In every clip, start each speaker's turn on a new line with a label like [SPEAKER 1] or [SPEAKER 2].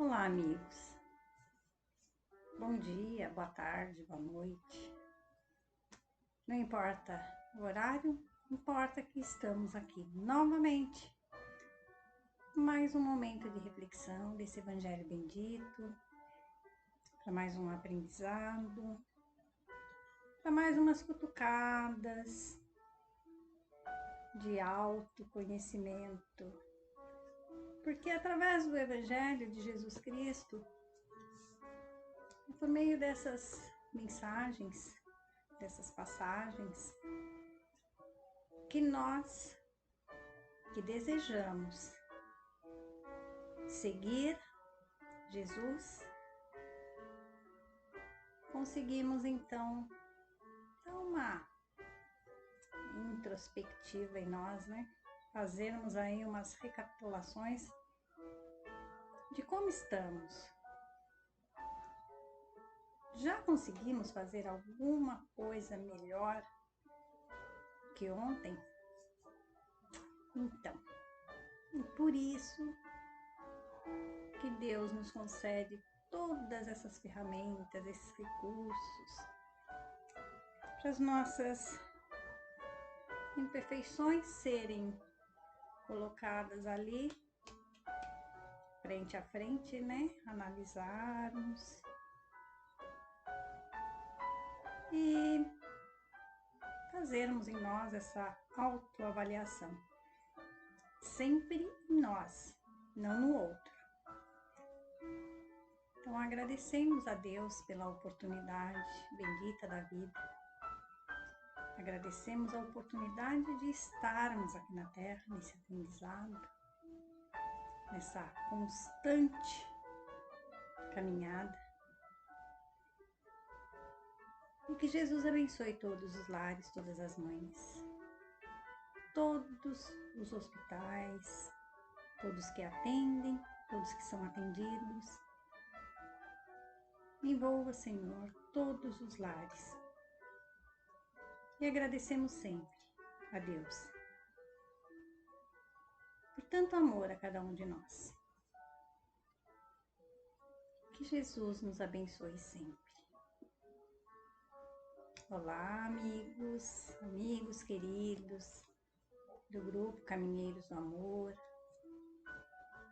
[SPEAKER 1] Olá, amigos. Bom dia, boa tarde, boa noite. Não importa o horário, importa que estamos aqui novamente. Mais um momento de reflexão desse Evangelho bendito, para mais um aprendizado, para mais umas cutucadas de autoconhecimento. Porque através do Evangelho de Jesus Cristo, por meio dessas mensagens, dessas passagens, que nós que desejamos seguir Jesus, conseguimos então dar uma introspectiva em nós, né? Fazermos aí umas recapitulações de como estamos. Já conseguimos fazer alguma coisa melhor que ontem? Então, por isso que Deus nos concede todas essas ferramentas, esses recursos, para as nossas imperfeições serem colocadas ali, frente a frente, né? Analisarmos e fazermos em nós essa autoavaliação. Sempre em nós, não no outro. Então, agradecemos a Deus pela oportunidade bendita da vida. Agradecemos a oportunidade de estarmos aqui na Terra, nesse aprendizado, nessa constante caminhada. E que Jesus abençoe todos os lares, todas as mães, todos os hospitais, todos que atendem, todos que são atendidos. Envolva, Senhor, todos os lares. E agradecemos sempre a Deus por tanto amor a cada um de nós. Que Jesus nos abençoe sempre. Olá, amigos queridos do grupo Caminheiros do Amor,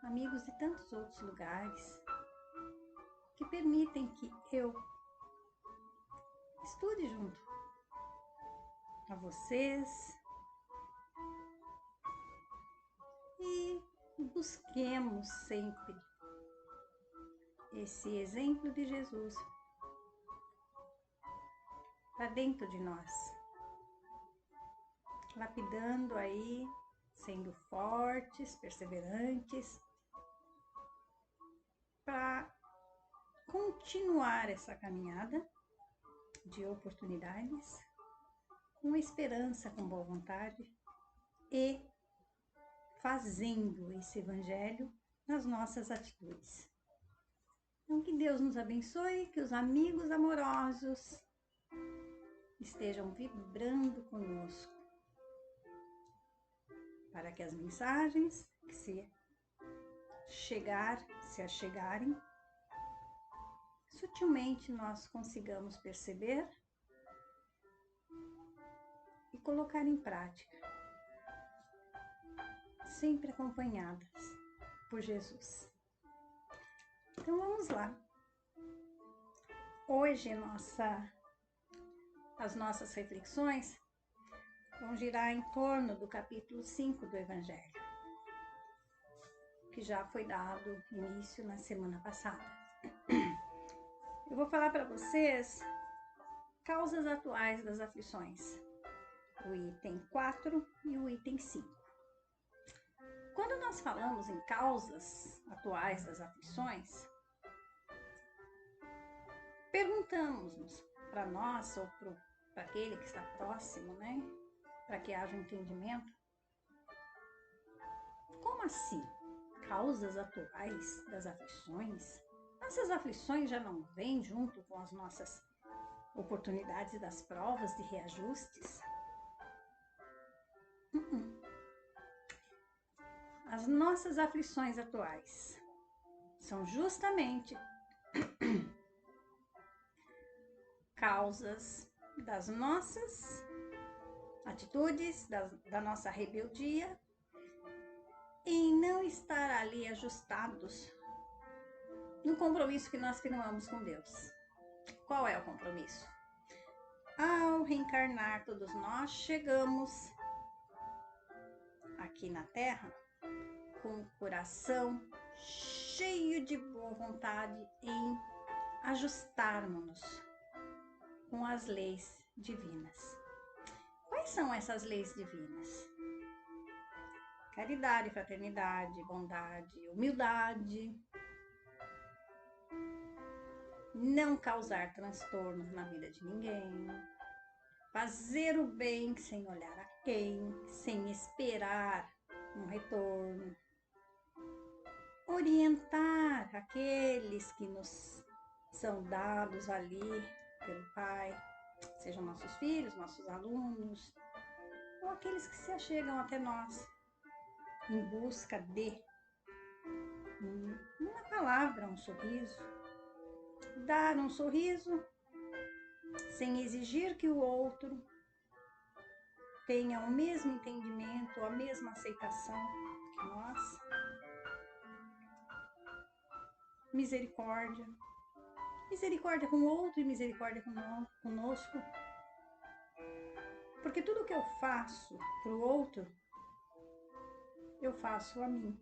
[SPEAKER 1] amigos de tantos outros lugares que permitem que eu estude junto a vocês e busquemos sempre esse exemplo de Jesus para dentro de nós, lapidando aí, sendo fortes, perseverantes, para continuar essa caminhada de oportunidades, com esperança, com boa vontade e fazendo esse evangelho nas nossas atitudes. Então, que Deus nos abençoe, que os amigos amorosos estejam vibrando conosco, para que as mensagens que se achegarem, sutilmente nós consigamos perceber e colocar em prática, sempre acompanhadas por Jesus. Então vamos lá. Hoje as nossas reflexões vão girar em torno do capítulo 5 do Evangelho, que já foi dado início na semana passada. Eu vou falar para vocês causas atuais das aflições, o item 4 e o item 5. Quando nós falamos em causas atuais das aflições, perguntamos-nos para nós ou para aquele que está próximo, né? Para que haja um entendimento. Como assim? Causas atuais das aflições? Essas aflições já não vêm junto com as nossas oportunidades das provas de reajustes? As nossas aflições atuais são justamente causas das nossas atitudes, da nossa rebeldia, em não estar ali ajustados no compromisso que nós firmamos com Deus. Qual é o compromisso? Ao reencarnar, todos nós chegamos aqui na Terra com o coração cheio de boa vontade em ajustarmos com as leis divinas. Quais são essas leis divinas? Caridade, fraternidade, bondade, humildade, não causar transtornos na vida de ninguém, fazer o bem sem olhar a quem, sem esperar um retorno, orientar aqueles que nos são dados ali pelo Pai, sejam nossos filhos, nossos alunos, ou aqueles que se achegam até nós em busca de uma palavra, um sorriso. Dar um sorriso sem exigir que o outro tenha o mesmo entendimento, a mesma aceitação que nós. Misericórdia. Misericórdia com o outro e misericórdia conosco. Porque tudo que eu faço para o outro, eu faço a mim.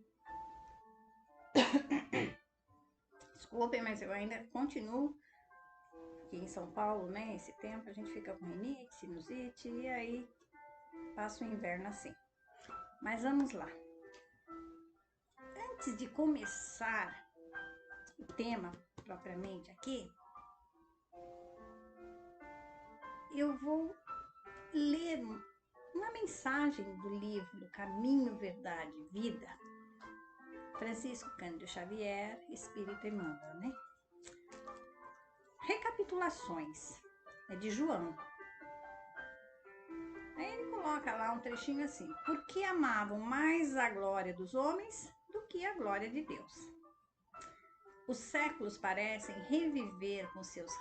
[SPEAKER 1] Desculpem, mas eu ainda continuo aqui em São Paulo, né? Esse tempo a gente fica com rinite, sinusite e aí passa o inverno assim. Mas vamos lá. Antes de começar o tema propriamente aqui, eu vou ler uma mensagem do livro Caminho, Verdade e Vida, Francisco Cândido Xavier, Espírito Emmanuel, né? Recapitulações, é de João. Aí ele coloca lá um trechinho assim: porque amavam mais a glória dos homens do que a glória de Deus. Os séculos parecem reviver com seus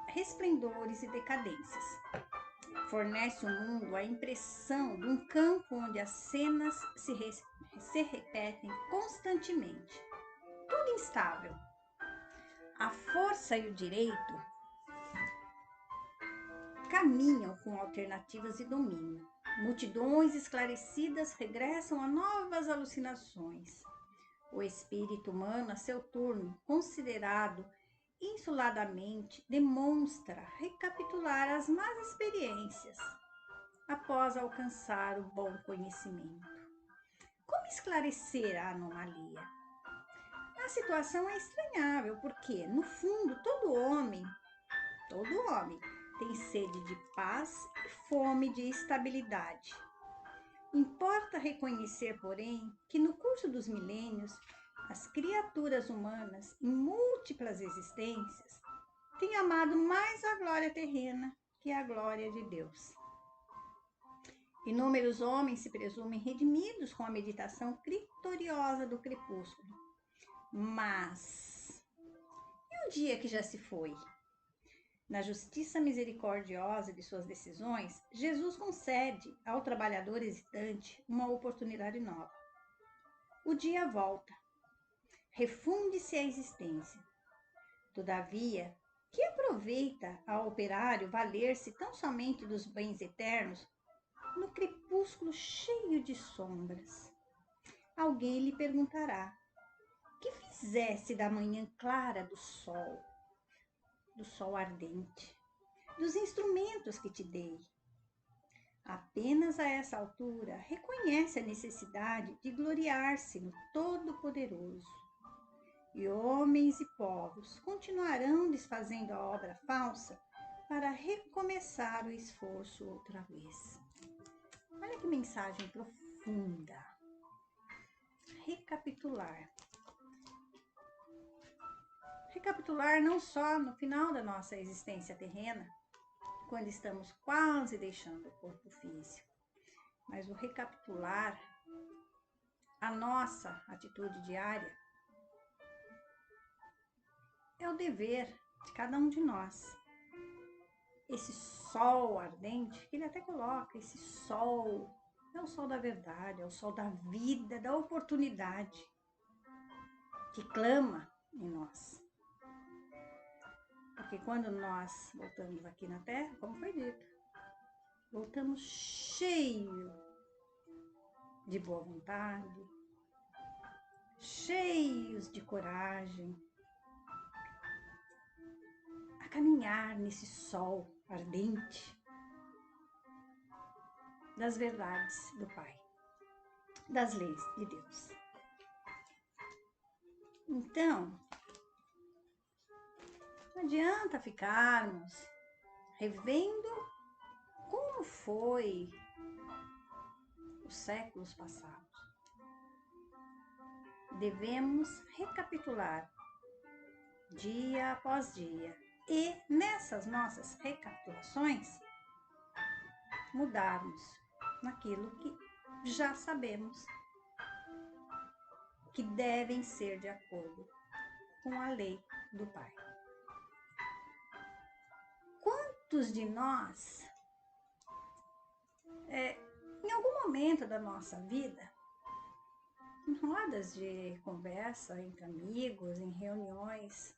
[SPEAKER 1] resplendores e decadências. Fornece o mundo a impressão de um campo onde as cenas se repetem constantemente. Tudo instável. A força e o direito caminham com alternativas e domínio. Multidões esclarecidas regressam a novas alucinações. O espírito humano, a seu turno, considerado insuladamente, demonstra recapitular as más experiências após alcançar o bom conhecimento. Como esclarecer a anomalia? A situação é estranhável, porque, no fundo, todo homem tem sede de paz e fome de estabilidade. Importa reconhecer, porém, que no curso dos milênios, as criaturas humanas, em múltiplas existências, têm amado mais a glória terrena que a glória de Deus. Inúmeros homens se presumem redimidos com a meditação criteriosa do crepúsculo. Mas, e o dia que já se foi? Na justiça misericordiosa de suas decisões, Jesus concede ao trabalhador hesitante uma oportunidade nova. O dia volta. Refunde-se a existência. Todavia, que aproveita ao operário valer-se tão somente dos bens eternos no crepúsculo cheio de sombras? Alguém lhe perguntará: que fizesse da manhã clara do sol ardente, dos instrumentos que te dei? Apenas a essa altura reconhece a necessidade de gloriar-se no Todo-Poderoso. E homens e povos continuarão desfazendo a obra falsa para recomeçar o esforço outra vez. Olha que mensagem profunda. Recapitular. Recapitular não só no final da nossa existência terrena, quando estamos quase deixando o corpo físico, mas o recapitular a nossa atitude diária é o dever de cada um de nós. Esse sol ardente, que ele até coloca, esse sol é o sol da verdade, é o sol da vida, da oportunidade, que clama em nós. Porque quando nós voltamos aqui na Terra, como foi dito, voltamos cheio de boa vontade, cheios de coragem, a caminhar nesse sol ardente das verdades do Pai, das leis de Deus. Então, não adianta ficarmos revendo como foi os séculos passados. Devemos recapitular dia após dia e nessas nossas recapitulações mudarmos naquilo que já sabemos que devem ser de acordo com a lei do Pai. Quantos de nós, em algum momento da nossa vida, em rodas de conversa entre amigos, em reuniões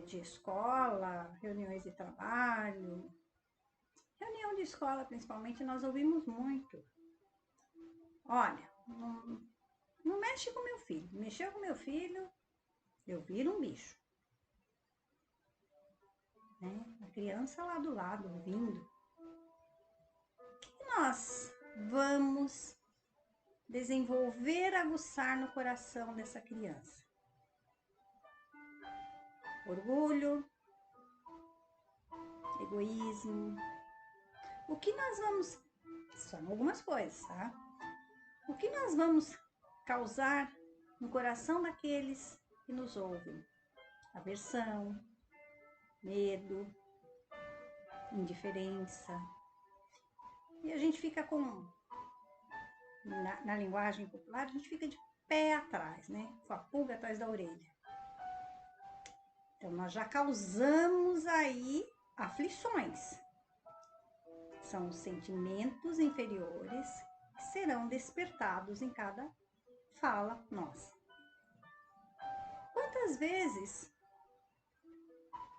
[SPEAKER 1] de escola, reuniões de trabalho, reunião de escola principalmente, nós ouvimos muito. Olha, não mexe com meu filho. Mexeu com meu filho, eu viro um bicho. Né? A criança lá do lado, ouvindo. E nós vamos desenvolver, aguçar no coração dessa criança? Orgulho, egoísmo. O que nós vamos... São algumas coisas, tá? O que nós vamos causar no coração daqueles que nos ouvem? Aversão, medo, indiferença. E a gente fica com... Na linguagem popular, a gente fica de pé atrás, né? Com a pulga atrás da orelha. Então, nós já causamos aí aflições. São os sentimentos inferiores que serão despertados em cada fala nossa. Quantas vezes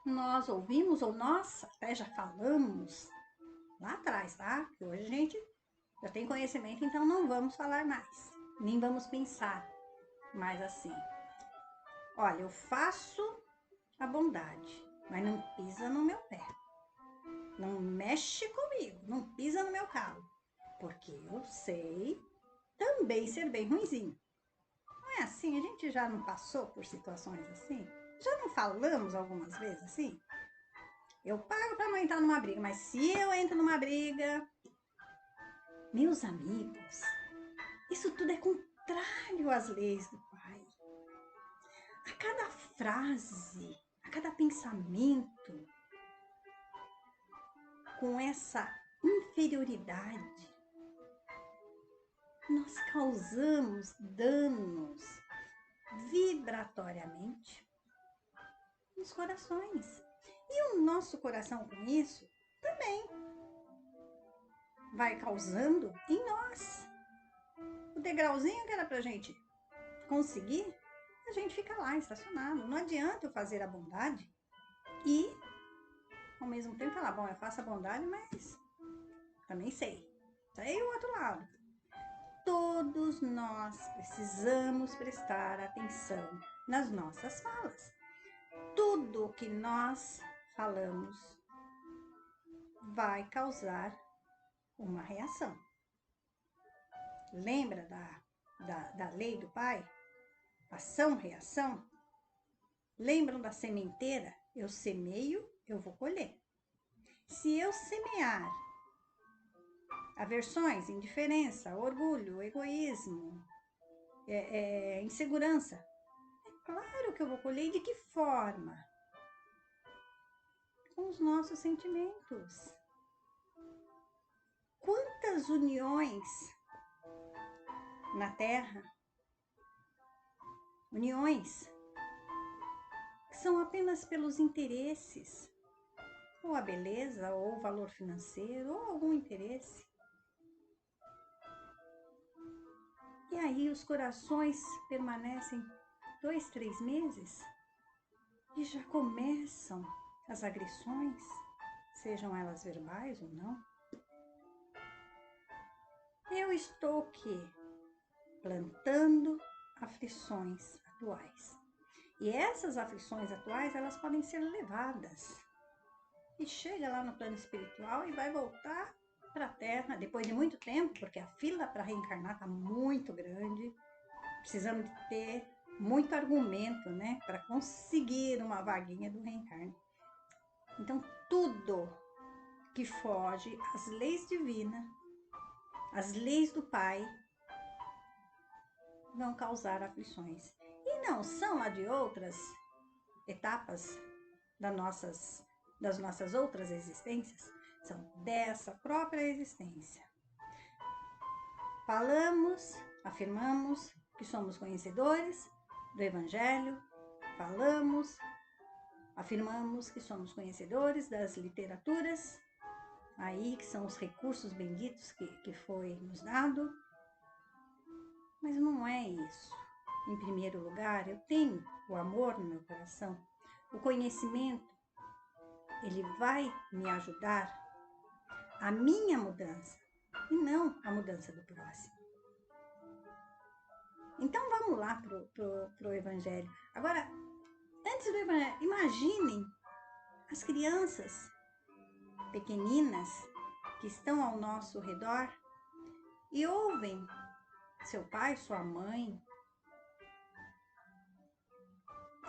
[SPEAKER 1] nós ouvimos, ou nós até já falamos lá atrás, tá? Porque hoje a gente já tem conhecimento, então não vamos falar mais. Nem vamos pensar mais assim. Olha, eu faço a bondade, mas não pisa no meu pé. Não mexe comigo, não pisa no meu calo. Porque eu sei também ser bem ruinzinho. Não é assim? A gente já não passou por situações assim? Já não falamos algumas vezes assim? Eu pago para não entrar numa briga, mas se eu entro numa briga... Meus amigos, isso tudo é contrário às leis do Pai. A cada frase, a cada pensamento, com essa inferioridade, nós causamos danos vibratoriamente nos corações. E o nosso coração com isso também vai causando em nós. O degrauzinho que era pra gente conseguir, a gente fica lá estacionado. Não adianta eu fazer a bondade e ao mesmo tempo falar, bom, eu faço a bondade, mas também sei o outro lado. Todos nós precisamos prestar atenção nas nossas falas. Tudo que nós falamos vai causar uma reação. Lembra da lei do Pai? Ação, reação? Lembram da sementeira? Eu semeio, eu vou colher. Se eu semear aversões, indiferença, orgulho, egoísmo, insegurança, é claro que eu vou colher. E de que forma? Com os nossos sentimentos. Quantas uniões na Terra, uniões que são apenas pelos interesses, ou a beleza, ou o valor financeiro, ou algum interesse. E aí os corações permanecem 2, 3 meses e já começam as agressões, sejam elas verbais ou não. Eu estou aqui plantando aflições atuais. E essas aflições atuais, elas podem ser levadas. E chega lá no plano espiritual e vai voltar para a Terra depois de muito tempo, porque a fila para reencarnar está muito grande. Precisamos de ter muito argumento, né, para conseguir uma vaguinha do reencarne. Então, tudo que foge às leis divinas, às leis do Pai, vão causar aflições. E não são lá de outras etapas das nossas outras existências, são dessa própria existência. Falamos, afirmamos que somos conhecedores do Evangelho, falamos, afirmamos que somos conhecedores das literaturas, aí que são os recursos benditos que foi nos dado, mas não é isso. Em primeiro lugar, eu tenho o amor no meu coração, o conhecimento, ele vai me ajudar a minha mudança e não a mudança do próximo. Então vamos lá pro Evangelho. Agora, antes do Evangelho, imaginem as crianças pequeninas que estão ao nosso redor e ouvem seu pai, sua mãe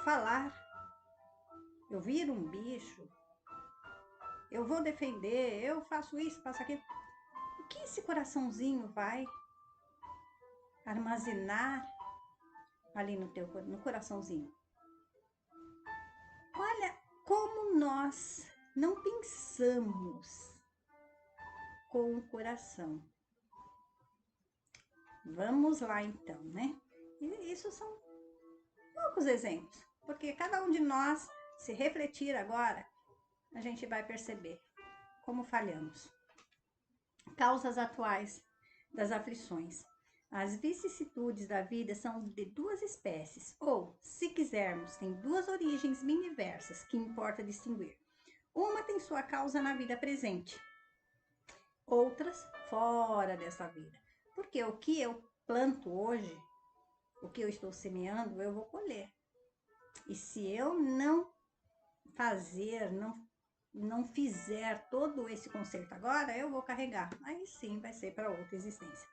[SPEAKER 1] falar: eu viro um bicho, eu vou defender, eu faço isso, faço aquilo. O que esse coraçãozinho vai armazenar ali no coraçãozinho? Olha como nós não pensamos com o coração. Vamos lá então, né? E isso são poucos exemplos, porque cada um de nós, se refletir agora, a gente vai perceber como falhamos. Causas atuais das aflições. As vicissitudes da vida são de duas espécies, ou, se quisermos, tem duas origens bem diversas que importa distinguir. Uma tem sua causa na vida presente, outras fora dessa vida. Porque o que eu planto hoje, o que eu estou semeando, eu vou colher. E se eu não fazer, não fizer todo esse conserto agora, eu vou carregar. Aí sim vai ser para outra existência.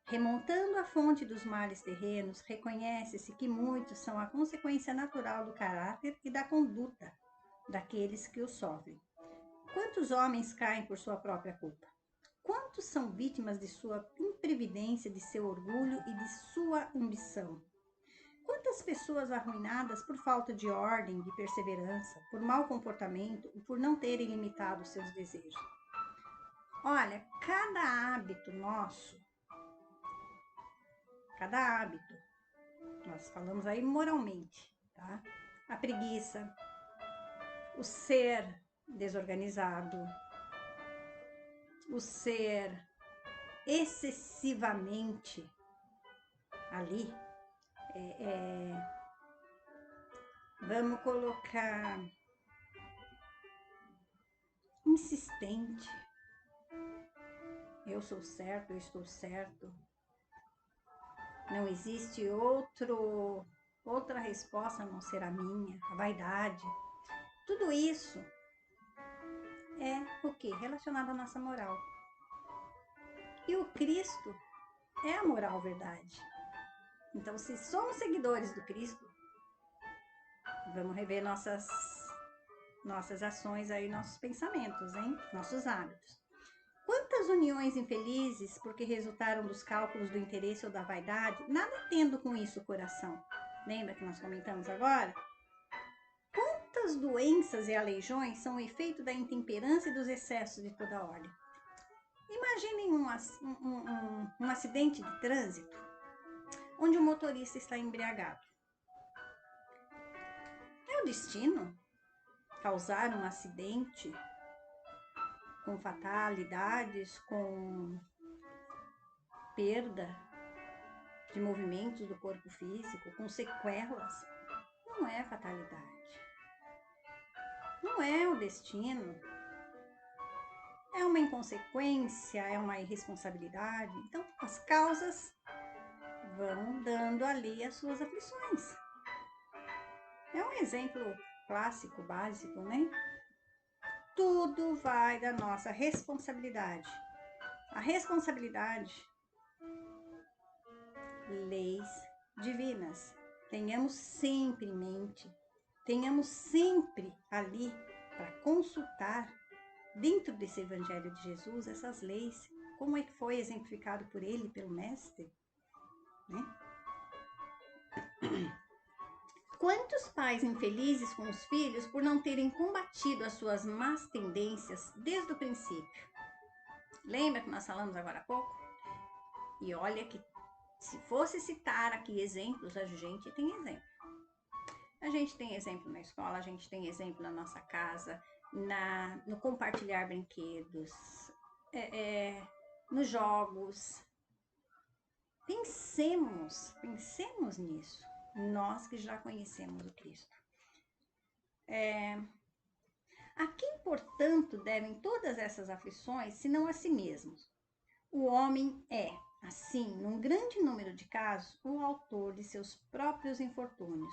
[SPEAKER 1] Remontando a fonte dos males terrenos, reconhece-se que muitos são a consequência natural do caráter e da conduta daqueles que o sofrem. Quantos homens caem por sua própria culpa? Quantos são vítimas de sua imprevidência, de seu orgulho e de sua ambição? Quantas pessoas arruinadas por falta de ordem, de perseverança, por mau comportamento ou por não terem limitado seus desejos? Olha, cada hábito nosso, cada hábito, nós falamos aí moralmente, tá? A preguiça, o ser desorganizado, o ser excessivamente ali, vamos colocar insistente. Eu sou certo, eu estou certo. Não existe outra resposta a não ser a minha, a vaidade. Tudo isso é o quê? Relacionado à nossa moral. E o Cristo é a moral verdade. Então, se somos seguidores do Cristo, vamos rever nossas ações aí, nossos pensamentos, hein? Nossos hábitos. Quantas uniões infelizes porque resultaram dos cálculos do interesse ou da vaidade, nada tendo com isso o coração. Lembra que nós comentamos agora? Quantas doenças e aleijões são o efeito da intemperância e dos excessos de toda ordem? Imaginem um acidente de trânsito onde o motorista está embriagado. é o destino causar um acidente com fatalidades, com perda de movimentos do corpo físico, com sequelas. Não é fatalidade. Não é o destino. É uma inconsequência, é uma irresponsabilidade. Então, as causas vão dando ali as suas aflições. É um exemplo clássico, básico, né? Tudo vai da nossa responsabilidade. A responsabilidade, leis divinas. Tenhamos sempre em mente, tenhamos sempre ali para consultar dentro desse Evangelho de Jesus essas leis, como é que foi exemplificado por ele, pelo Mestre, né? Quantos pais infelizes com os filhos por não terem combatido as suas más tendências desde o princípio? Lembra que nós falamos agora há pouco? E olha que se fosse citar aqui exemplos, a gente tem exemplo. A gente tem exemplo na escola, a gente tem exemplo na nossa casa, no compartilhar brinquedos, nos jogos. Pensemos nisso, nós que já conhecemos o Cristo. A quem, portanto, devem todas essas aflições, senão a si mesmos? O homem é, assim, num grande número de casos, o autor de seus próprios infortúnios.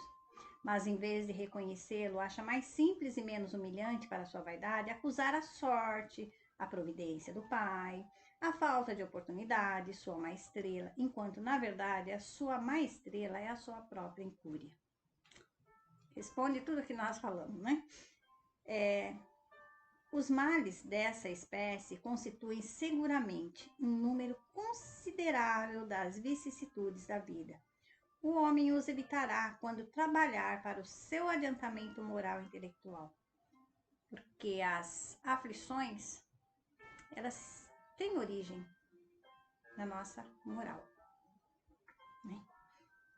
[SPEAKER 1] Mas, em vez de reconhecê-lo, acha mais simples e menos humilhante para sua vaidade acusar a sorte, a providência do Pai, a falta de oportunidade, sua má estrela, enquanto, na verdade, a sua má estrela é a sua própria incúria. Responde tudo o que nós falamos, né? Os males dessa espécie constituem seguramente um número considerável das vicissitudes da vida. O homem os evitará quando trabalhar para o seu adiantamento moral e intelectual. Porque as aflições, elas têm origem na nossa moral, né?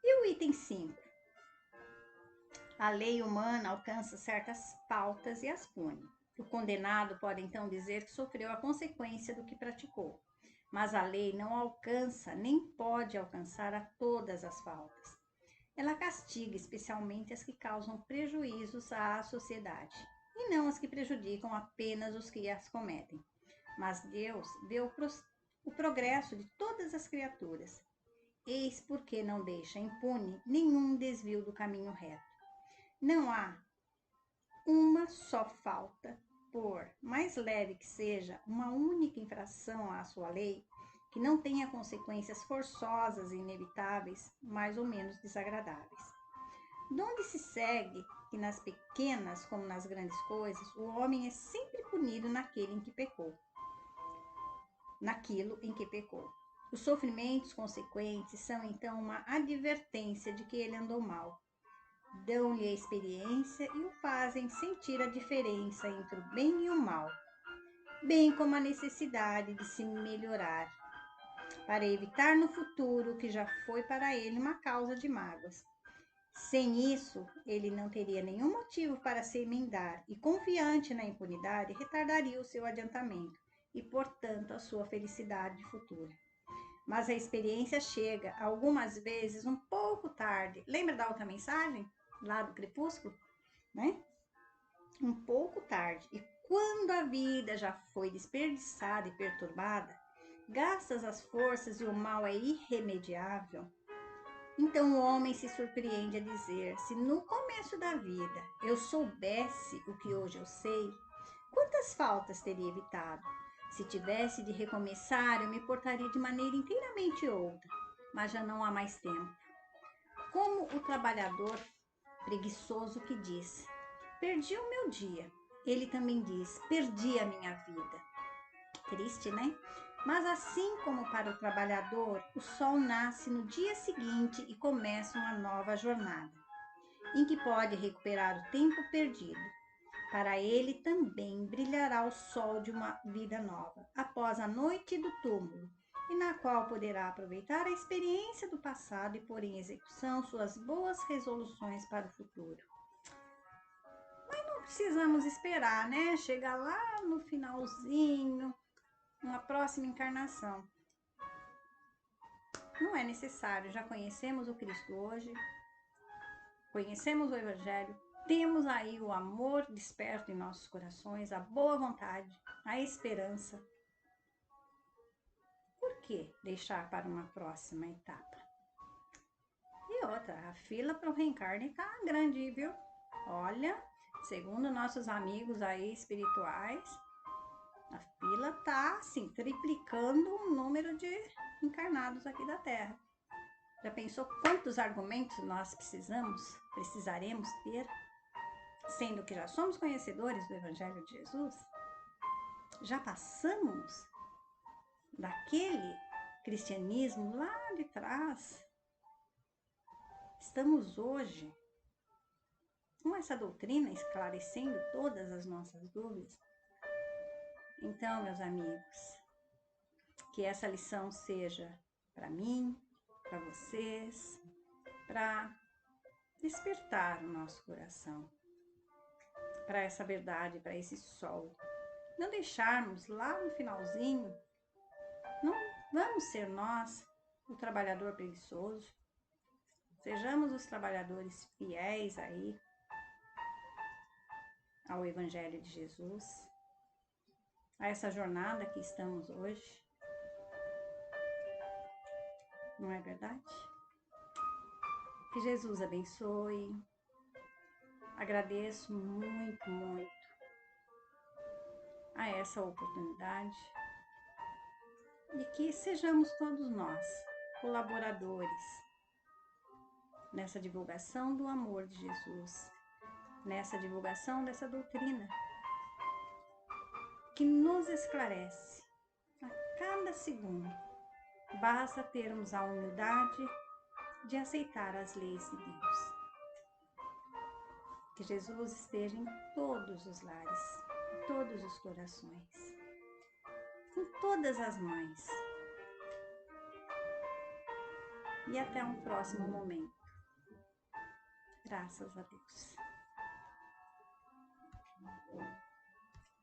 [SPEAKER 1] E o item 5? A lei humana alcança certas pautas e as pune. O condenado pode então dizer que sofreu a consequência do que praticou, mas a lei não alcança nem pode alcançar a todas as faltas. Ela castiga especialmente as que causam prejuízos à sociedade, e não as que prejudicam apenas os que as cometem. Mas Deus vê o progresso de todas as criaturas. Eis porque não deixa impune nenhum desvio do caminho reto. Não há uma só falta, por mais leve que seja, uma única infração à sua lei, que não tenha consequências forçosas e inevitáveis, mais ou menos desagradáveis. Donde se segue que nas pequenas como nas grandes coisas, o homem é sempre punido naquilo em que pecou. Os sofrimentos consequentes são então uma advertência de que ele andou mal. Dão-lhe a experiência e o fazem sentir a diferença entre o bem e o mal, bem como a necessidade de se melhorar, para evitar no futuro o que já foi para ele uma causa de mágoas. Sem isso, ele não teria nenhum motivo para se emendar e, confiante na impunidade, retardaria o seu adiantamento e, portanto, a sua felicidade futura. Mas a experiência chega, algumas vezes, um pouco tarde. Lembra da outra mensagem? Lá do crepúsculo? Né? Um pouco tarde. E quando a vida já foi desperdiçada e perturbada, gastas as forças e o mal é irremediável, então o homem se surpreende a dizer: se no começo da vida eu soubesse o que hoje eu sei, quantas faltas teria evitado? Se tivesse de recomeçar, eu me portaria de maneira inteiramente outra, mas já não há mais tempo. Como o trabalhador preguiçoso que diz: perdi o meu dia. Ele também diz: perdi a minha vida. Triste, né? Mas assim como para o trabalhador, o sol nasce no dia seguinte e começa uma nova jornada, em que pode recuperar o tempo perdido. Para ele também brilhará o sol de uma vida nova, após a noite do túmulo, e na qual poderá aproveitar a experiência do passado e pôr em execução suas boas resoluções para o futuro. precisamos esperar, né? Chegar lá no finalzinho, uma próxima encarnação. Não é necessário, já conhecemos o Cristo hoje, conhecemos o Evangelho, temos aí o amor desperto em nossos corações, a boa vontade, a esperança. Por que deixar para uma próxima etapa? E outra, a fila para o reencarne tá grande, viu? Olha, segundo nossos amigos aí espirituais, a fila tá assim, triplicando o número de encarnados aqui da Terra. Já pensou quantos argumentos nós precisaremos ter, sendo que já somos conhecedores do Evangelho de Jesus? Já passamos daquele cristianismo lá de trás. Estamos hoje com essa doutrina esclarecendo todas as nossas dúvidas. Então, meus amigos, que essa lição seja para mim, para vocês, para despertar o nosso coração para essa verdade, para esse sol. Não deixarmos lá no finalzinho, não vamos ser nós o trabalhador preguiçoso. Sejamos os trabalhadores fiéis aí ao Evangelho de Jesus, a essa jornada que estamos hoje. Não é verdade? Que Jesus abençoe. Agradeço muito, muito a essa oportunidade e que sejamos todos nós colaboradores nessa divulgação do amor de Jesus, nessa divulgação dessa doutrina que nos esclarece a cada segundo. Basta termos a humildade de aceitar as leis de Deus. Que Jesus esteja em todos os lares, em todos os corações, em todas as mães. E até um próximo momento. Graças a Deus.